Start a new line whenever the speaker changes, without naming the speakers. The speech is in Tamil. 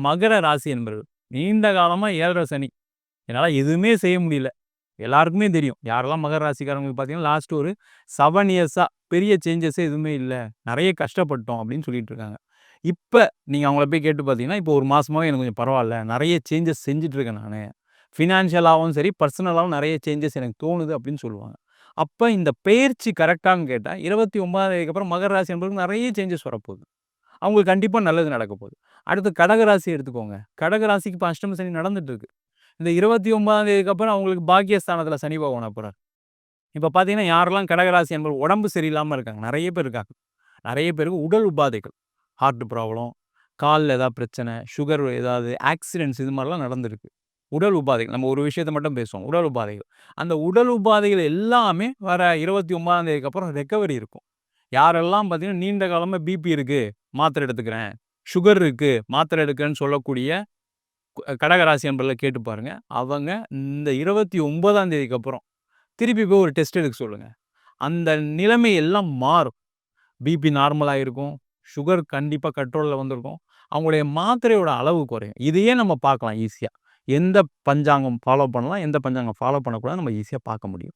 மகர ராசி என்பர்கள். நீண்ட காலமா 7 சனி. என்னால எதுவுமே செய்ய முடியல. எல்லாருக்குமே தெரியும். யாரெல்லாம் மகர ராசிக்காரங்களுக்கு பார்த்தீங்கன்னா, லாஸ்ட் ஒரு 7 இயர்ஸா பெரிய சேஞ்சஸே எதுவுமே இல்ல. நெறைய கஷ்டப்பட்டோம் அப்படின்னு சொல்லிட்டு இருக்காங்க. இப்ப நீங்க அவங்கள போய் கேட்டு பார்த்தீங்கன்னா, இப்போ 1 மாசமாவே எனக்கு கொஞ்சம் பரவால்ல. நெறைய சேஞ்சஸ் செஞ்சுட்டு இருக்கேன் நானு. ஃபினான்ஷியலாவும் சரி, பர்சனலாவும் நெறைய சேஞ்சஸ் எனக்கு தோணுது அப்படின்னு சொல்லுவாங்க. அப்ப இந்த பெயர்ச்சி கரெக்ட்டான்னு கேட்டா, 29ஆம் தேதிக்கு அப்புறம் மகர ராசி என்பவர்களுக்கு நெறைய சேஞ்சஸ் வரப்போகுது. அவங்களுக்கு கண்டிப்பா நல்லது நடக்க போகுது. அடுத்து கடக ராசி எடுத்துக்கோங்க. கடக ராசிக்கு இப்ப அஷ்டம சனி நடந்துட்டு இருக்கு. இந்த 29ஆம் தேதிக்கு அப்புறம் அவங்களுக்கு பாக்கியஸ்தானத்துல சனி பகவான் வரப்போறார். இப்ப பார்த்தீங்கன்னா, யாரெல்லாம் கடகராசி என்பவர் உடம்பு சரியில்லாம இருக்காங்க. நெறைய பேர் இருக்காங்க. நெறைய பேருக்கு உடல் உபாதைகள். ஹார்ட் ப்ராப்ளம், கால்ல ஏதாவது பிரச்சனை, சுகர் ஏதாவது ஆக்சிடென்ட்ஸ் இது மாரிலாம் நடந்திருக்கு. உடல் உபாதைகள். நம்ம ஒரு விஷயத்த மட்டும் பேசுவோம். உடல் உபாதைகள். அந்த உடல் உபாதைகள் எல்லாமே வர 29ஆம் தேதிக்கு அப்புறம் ரெக்கவரி இருக்கும். யாரெல்லாம் பார்த்தீங்கன்னா, நீண்ட காலமா பிபி இருக்கு, மாத்திரை எடுத்துக்கிறேன். சுகர் இருக்கு, மாத்திரை எடுக்கிறேன்னு சொல்லக்கூடிய கடகராசி அன்பர்கள கேட்டு பாருங்க. அவங்க இந்த 29ஆம் தேதிக்கு அப்புறம் திருப்பி போய் ஒரு டெஸ்ட் எடுக்க சொல்லுங்க. அந்த நிலைமை எல்லாம் மாறும். பிபி நார்மலா இருக்கும். சுகர் கண்டிப்பா கண்ட்ரோல்ல வந்திருக்கும். அவங்களுடைய மாத்திரையோட அளவு குறையும். இதையே நம்ம பார்க்கலாம் ஈஸியா. எந்த பஞ்சாங்கம் ஃபாலோ பண்ணலாம், எந்த பஞ்சாங்கம் ஃபாலோ பண்ணக்கூடாதுன்னு நம்ம ஈஸியா பார்க்க முடியும்.